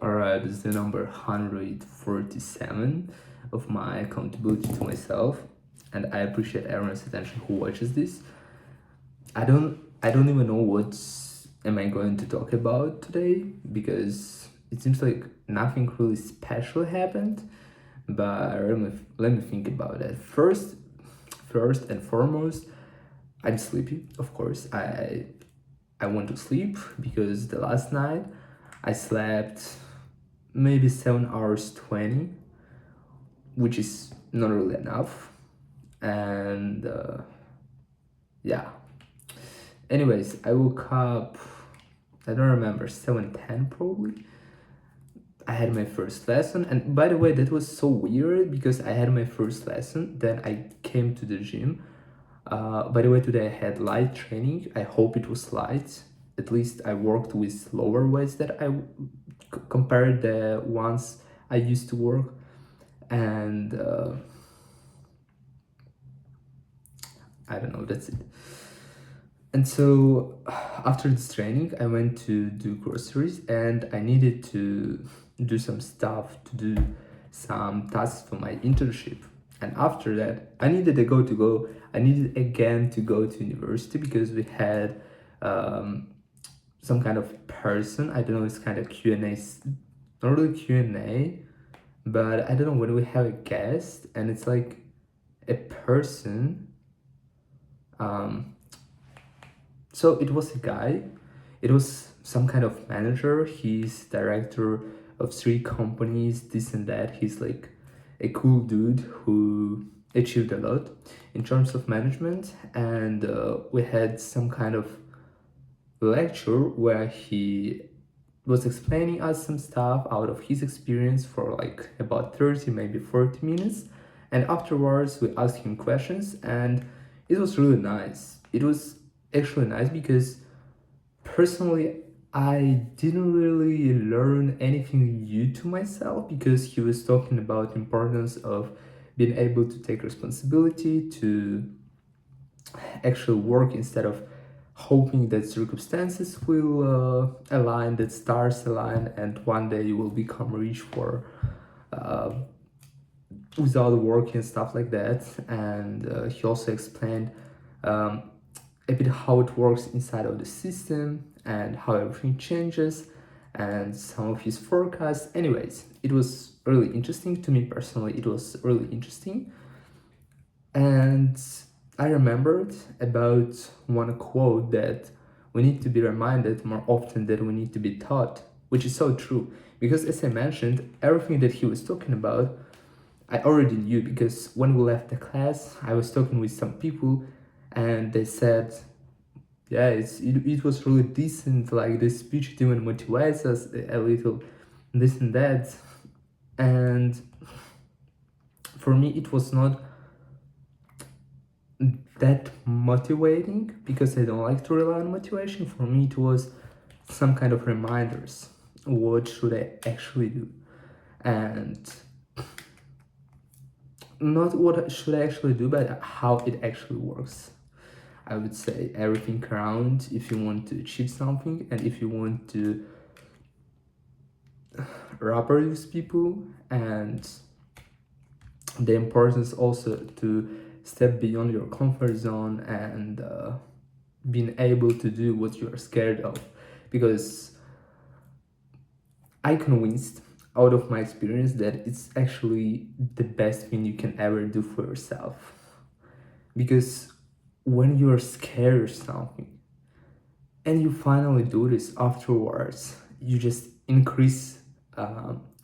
Alright, this is the number 147 of my accountability to myself, and I appreciate everyone's attention who watches this. I don't even know what am I going to talk about today because it seems like nothing really special happened, but let me think about it. First and foremost, I'm sleepy, of course. I want to sleep because the last night I slept maybe 7 hours 20, which is not really enough. And yeah. Anyways, I woke up, I don't remember, 7:10 probably. I had my first lesson, and by the way, that was so weird because I had my first lesson, then I came to the gym. By the way, today I had light training. I hope it was light. At least I worked with lower weights that compared the ones I used to work, and I don't know. That's it. And so after this training, I went to do groceries, and I needed to do some stuff to do some tasks for my internship. And after that, I needed to go. I needed again to go to university because we had some kind of person. I don't know. It's kind of Q&A, not really Q&A, but I don't know, when we have a guest and it's like a person. So it was a guy. It was some kind of manager. He's director of 3 companies, this and that. He's like a cool dude who achieved a lot in terms of management. And we had some kind of lecture where he was explaining us some stuff out of his experience for like about 30, maybe 40 minutes. And afterwards, we asked him questions, and it was really nice. It was actually nice because personally, I didn't really learn anything new to myself because he was talking about the importance of being able to take responsibility, to actually work instead of hoping that circumstances will align, that stars align, and one day you will become rich for without working and stuff like that. And he also explained a bit how it works inside of the system and how everything changes and some of his forecasts. Anyways, it was really interesting to me personally. It was really interesting. And I remembered about one quote that we need to be reminded more often than we need to be taught, which is so true. Because as I mentioned, everything that he was talking about, I already knew because when we left the class, I was talking with some people and they said, yeah, it was really decent, like the speech even motivates us a little, this and that. And for me, it was not that motivating because I don't like to rely on motivation. For me, it was some kind of reminders. What should I actually do? And not what should I actually do, but how it actually works. I would say everything around if you want to achieve something and if you want to reproduce people, and the importance also to step beyond your comfort zone and being able to do what you are scared of. Because I convinced out of my experience that it's actually the best thing you can ever do for yourself. Because when you're scared of something and you finally do this afterwards, you just increase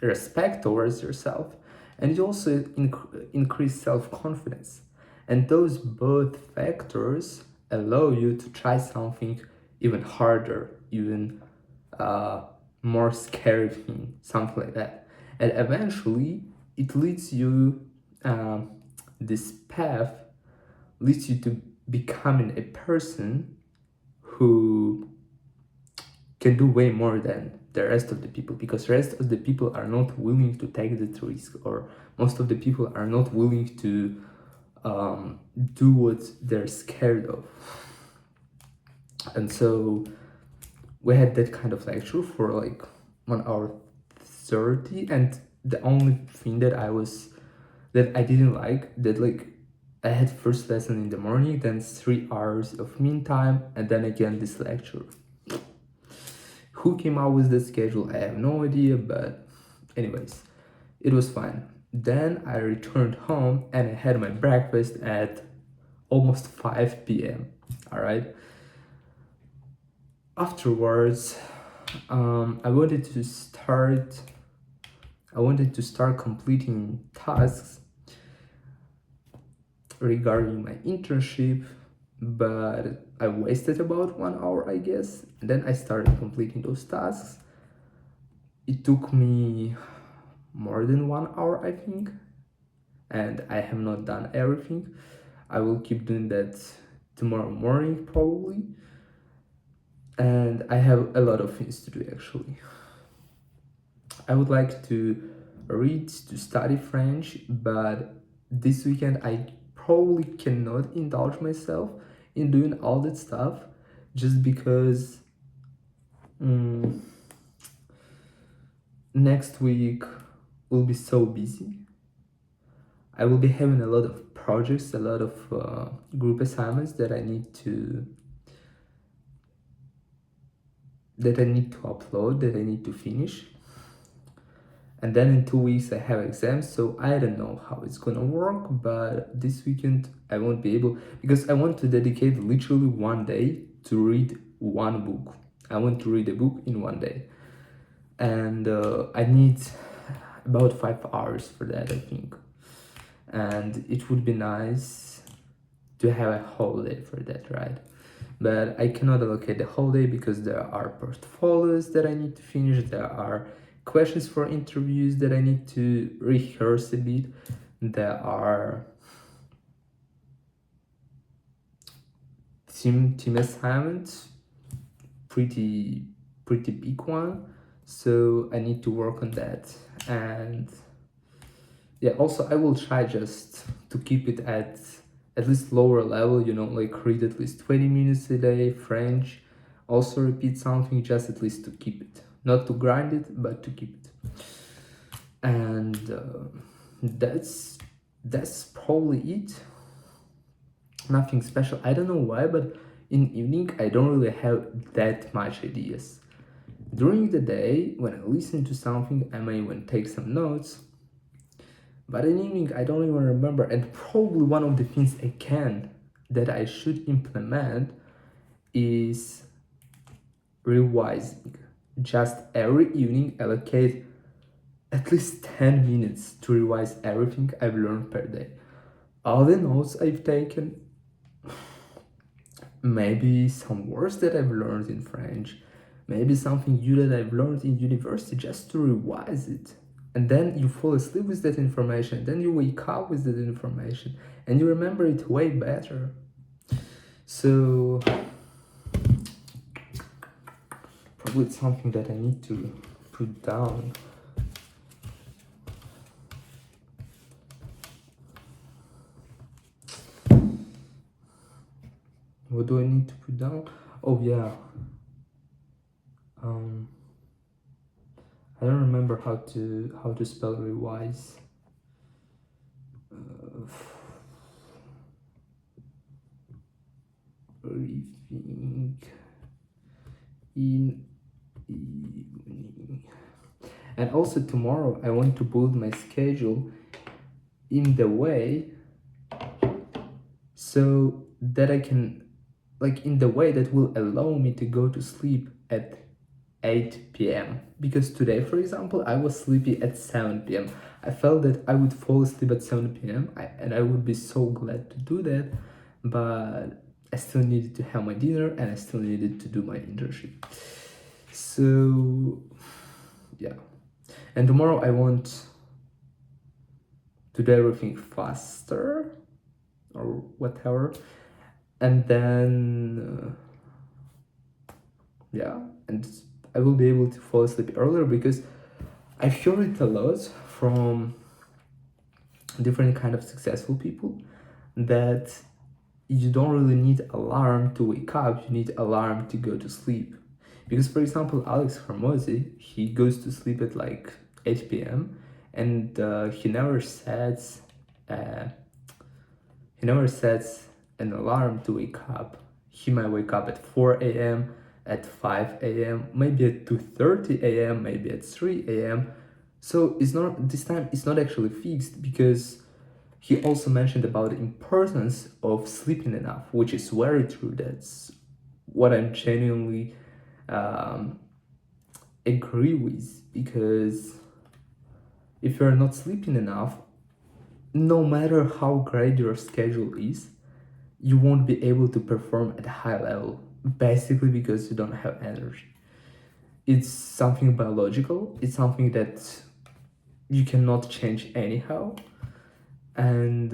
respect towards yourself, and you also increase self-confidence, and those both factors allow you to try something even harder, even more scary thing, something like that. And eventually it leads you, this path leads you to becoming a person who can do way more than the rest of the people, because the rest of the people are not willing to take that risk, or most of the people are not willing to do what they're scared of. And so we had that kind of lecture for like 1 hour 6:30, and the only thing that I didn't like, that like I had first lesson in the morning, then 3 hours of meantime, and then again this lecture. Who came out with the schedule? I have no idea, but anyways, it was fine. Then I returned home and I had my breakfast at almost 5 p.m. All right. Afterwards, I wanted to start completing tasks regarding my internship, but I wasted about 1 hour, I guess. And then I started completing those tasks. It took me more than 1 hour, I think, and I have not done everything. I will keep doing that tomorrow morning probably, and I have a lot of things to do actually. I would like to read, to study French, but this weekend I probably cannot indulge myself in doing all that stuff just because next week will be so busy. I will be having a lot of projects, a lot of group assignments that I need to upload, that I need to finish. And then in 2 weeks I have exams, so I don't know how it's gonna work, but this weekend I won't be able, because I want to dedicate literally one day to read one book. I want to read a book in one day. And I need about 5 hours for that, I think. And it would be nice to have a holiday for that, right? But I cannot allocate the whole day because there are portfolios that I need to finish, there are questions for interviews that I need to rehearse a bit, there are team assignments, pretty big one, so I need to work on that. And yeah, also I will try just to keep it at least lower level, like read at least 20 minutes a day French, also repeat something, just at least to keep it, not to grind it, but to keep it. And that's probably it. Nothing special. I don't know why, but in evening I don't really have that much ideas. During the day, when I listen to something, I may even take some notes, but in evening I don't even remember. And probably one of the things that I should implement is revising. Just every evening allocate at least 10 minutes to revise everything I've learned per day. All the notes I've taken, maybe some words that I've learned in French, maybe something new that I've learned in university, just to revise it. And then you fall asleep with that information, then you wake up with that information, and you remember it way better. So probably it's something that I need to put down. What do I need to put down? Oh yeah. I don't remember how to spell revise. Reading in evening. And also tomorrow I want to build my schedule in the way so that I can, in the way that will allow me to go to sleep at 8 p.m. Because today, for example, I was sleepy at 7 p.m. I felt that I would fall asleep at 7 p.m. and I would be so glad to do that, but I still needed to have my dinner and I still needed to do my internship. So yeah. And tomorrow I want to do everything faster or whatever. And then yeah, and I will be able to fall asleep earlier, because I hear it a lot from different kind of successful people that you don't really need alarm to wake up, you need alarm to go to sleep. Because for example, Alex Hormozi, he goes to sleep at 8 p.m. and uh, he never sets an alarm to wake up. He might wake up at 4 a.m., at 5 a.m., maybe at 2:30 a.m., maybe at 3 a.m. So it's not this time it's not actually fixed, because he also mentioned about the importance of sleeping enough, which is very true. That's what I'm genuinely um, agree with, because if you're not sleeping enough, no matter how great your schedule is, you won't be able to perform at a high level, basically because you don't have energy. It's something biological, it's something that you cannot change anyhow. And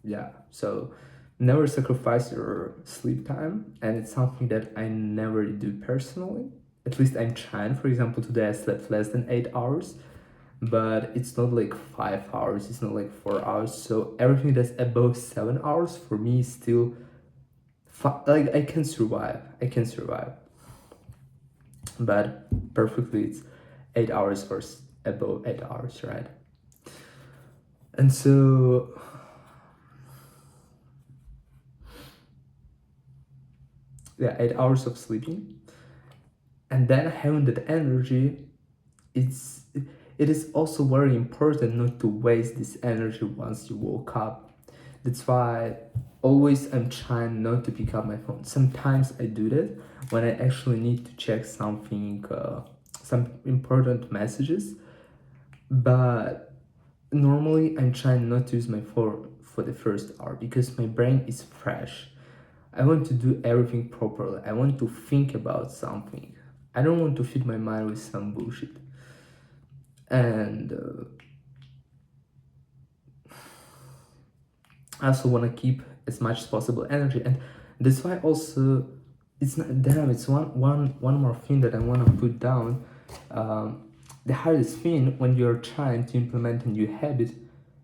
yeah, so never sacrifice your sleep time, and it's something that I never do personally. At least I'm trying. For example, today I slept less than 8 hours, but it's not like 5 hours, it's not like 4 hours. So everything that's above 7 hours for me is still like I can survive. But perfectly, it's 8 hours or above 8 hours, right? And so yeah, 8 hours of sleeping, and then having that energy, it's it is also very important not to waste this energy once you woke up. That's why always I'm trying not to pick up my phone. Sometimes I do that when I actually need to check something, some important messages, but normally I'm trying not to use my phone for the first hour, because my brain is fresh. I want to do everything properly. I want to think about something. I don't want to feed my mind with some bullshit. And I also want to keep as much as possible energy. And that's why also it's not damn. It's one more thing that I want to put down. The hardest thing when you're trying to implement a new habit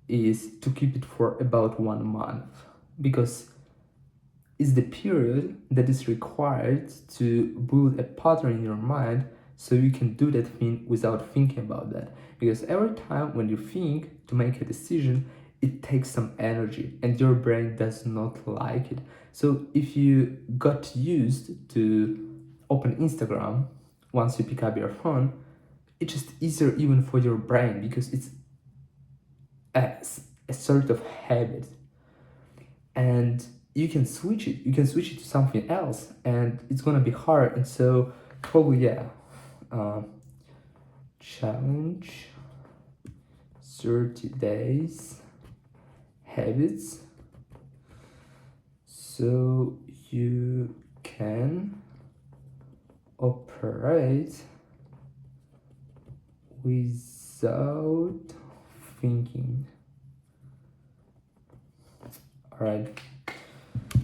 is to keep it for about 1 month, because it's the period that is required to build a pattern in your mind, so you can do that thing without thinking about that. Because every time when you think to make a decision, it takes some energy and your brain does not like it. So if you got used to open Instagram once you pick up your phone, it's just easier even for your brain, because it's a, a sort of habit. And you can switch it to something else, and it's gonna be hard. And so probably, yeah, challenge 30 days habits, so you can operate without thinking. All right,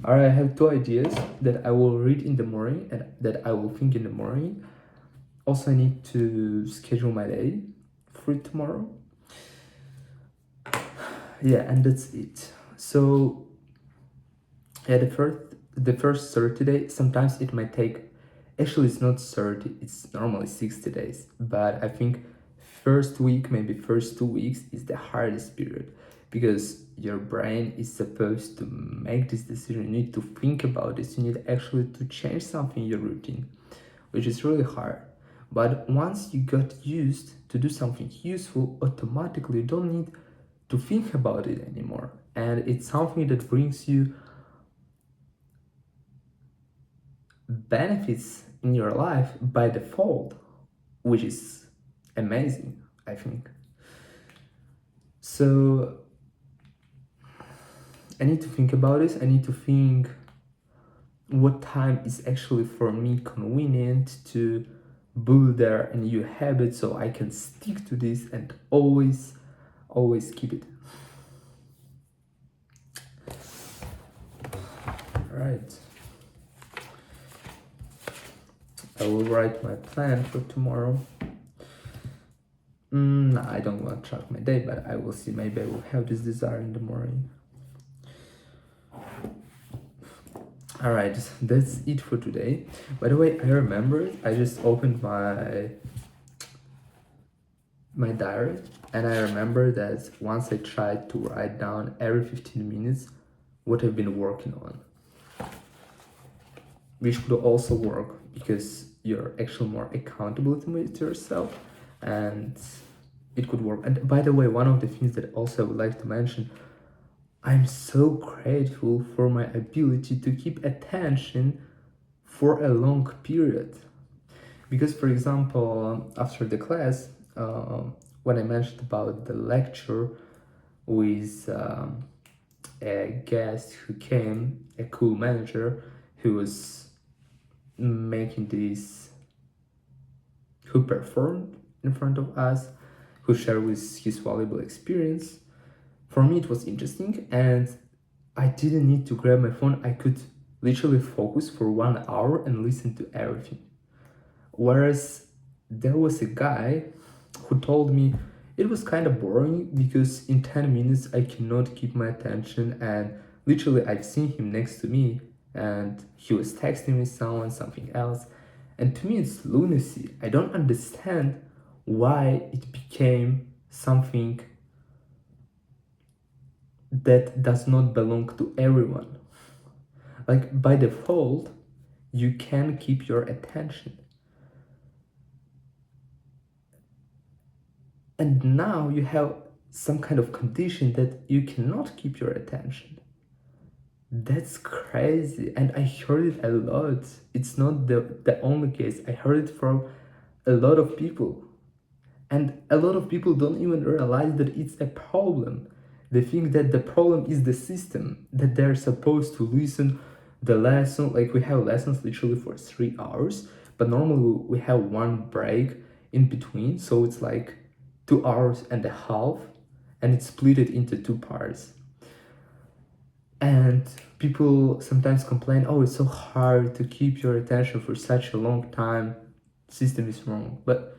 I have 2 ideas that I will read in the morning and that I will think in the morning. Also, I need to schedule my day for tomorrow. Yeah, and that's it. So yeah, the first 30 days, sometimes it might take, actually it's not 30, it's normally 60 days, but I think first week, maybe first 2 weeks is the hardest period, because your brain is supposed to make this decision. You need to think about this, you need actually to change something in your routine, which is really hard. But once you got used to do something useful, automatically you don't need to think about it anymore, and it's something that brings you benefits in your life by default, which is amazing, I think. So I need to think about this. I need to think what time is actually for me convenient to build there a new habit, so I can stick to this and always keep it. Right. I will write my plan for tomorrow. I don't want to track my day, but I will see. Maybe I will have this desire in the morning. All right, that's it for today. By the way, I remembered I just opened my my diary, and I remember that once I tried to write down every 15 minutes what I've been working on, which could also work because you're actually more accountable to yourself, and it could work. And by the way, one of the things that also I would like to mention, I'm so grateful for my ability to keep attention for a long period. Because, for example, after the class, when I mentioned about the lecture with a guest who came, a cool manager who was making this, who performed in front of us, who shared with his valuable experience. For me, it was interesting, and I didn't need to grab my phone. I could literally focus for 1 hour and listen to everything. Whereas there was a guy who told me it was kind of boring because in 10 minutes I cannot keep my attention, and literally I've seen him next to me and he was texting with someone, something else. And to me, it's lunacy. I don't understand why it became something that does not belong to everyone. Like, by default, you can keep your attention. And now you have some kind of condition that you cannot keep your attention. That's crazy. And I heard it a lot. It's not the only case. I heard it from a lot of people. And a lot of people don't even realize that it's a problem. They think that the problem is the system, that they're supposed to listen the lesson. Like, we have lessons literally for 3 hours, but normally we have one break in between. So it's like 2 hours and a half, and it's split it into two parts. And people sometimes complain, oh, it's so hard to keep your attention for such a long time. System is wrong. But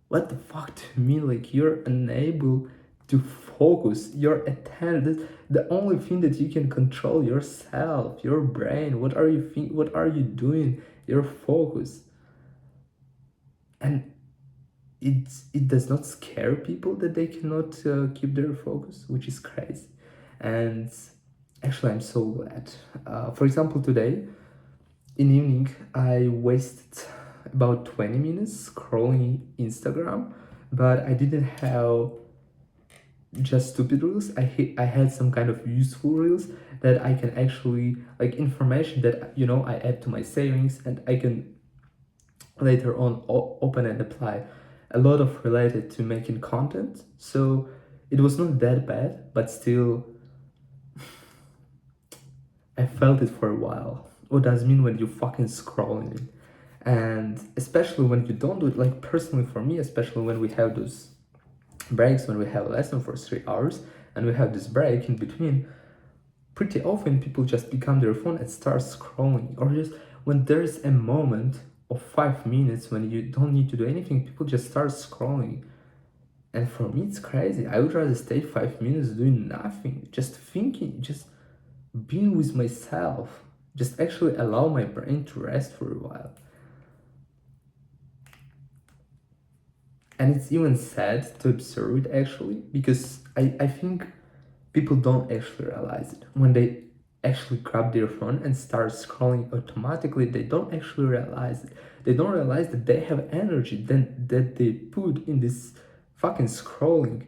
what the fuck do you mean? Like, you're unable to focus your attention. The only thing that you can control yourself, your brain. What are you doing? Your focus. And it does not scare people that they cannot keep their focus, which is crazy. And actually, I'm so glad. For example, today in evening, I wasted about 20 minutes scrolling Instagram, but I didn't have just stupid reels. I had some kind of useful reels that I can actually, like, information that I add to my savings, and I can later on open and apply a lot of related to making content. So it was not that bad, but still I felt it for a while. What does it mean when you fucking scrolling? And especially when you don't do it, like, personally for me, especially when we have those breaks, when we have a lesson for 3 hours and we have this break in between, pretty often people just pick up their phone and start scrolling. Or just when there's a moment of 5 minutes when you don't need to do anything, people just start scrolling. And for me, it's crazy. I would rather stay 5 minutes doing nothing, just thinking, just being with myself, just actually allow my brain to rest for a while. And it's even sad to observe it, actually, because I think people don't actually realize it. When they actually grab their phone and start scrolling automatically, they don't actually realize it. They don't realize that they have energy that they put in this fucking scrolling,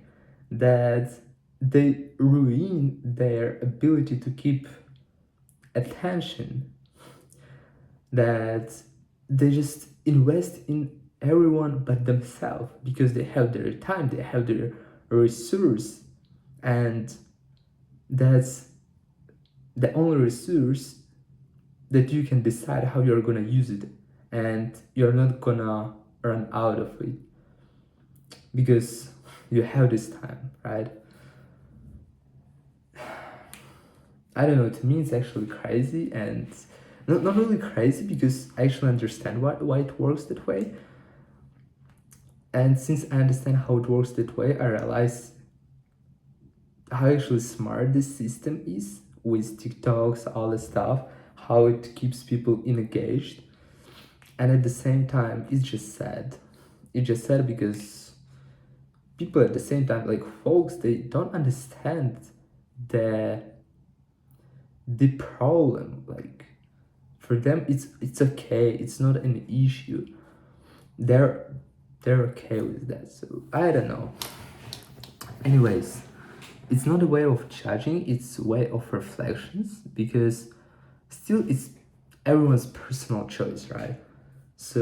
that they ruin their ability to keep attention, that they just invest in everyone but themselves because they have their time, they have their resource, and that's the only resource that you can decide how you're gonna use it, and you're not gonna run out of it because you have this time, right? I don't know, to me it's actually crazy, and not really crazy because I actually understand why it works that way. And since I understand how it works that way, I realize how actually smart this system is with TikToks, all the stuff, how it keeps people engaged. And at the same time, it's just sad. It's just sad because people at the same time, like folks, they don't understand the problem. Like for them it's okay, it's not an issue. They're okay with that. So I don't know. Anyways, it's not a way of judging, it's a way of reflections, because still it's everyone's personal choice, right? So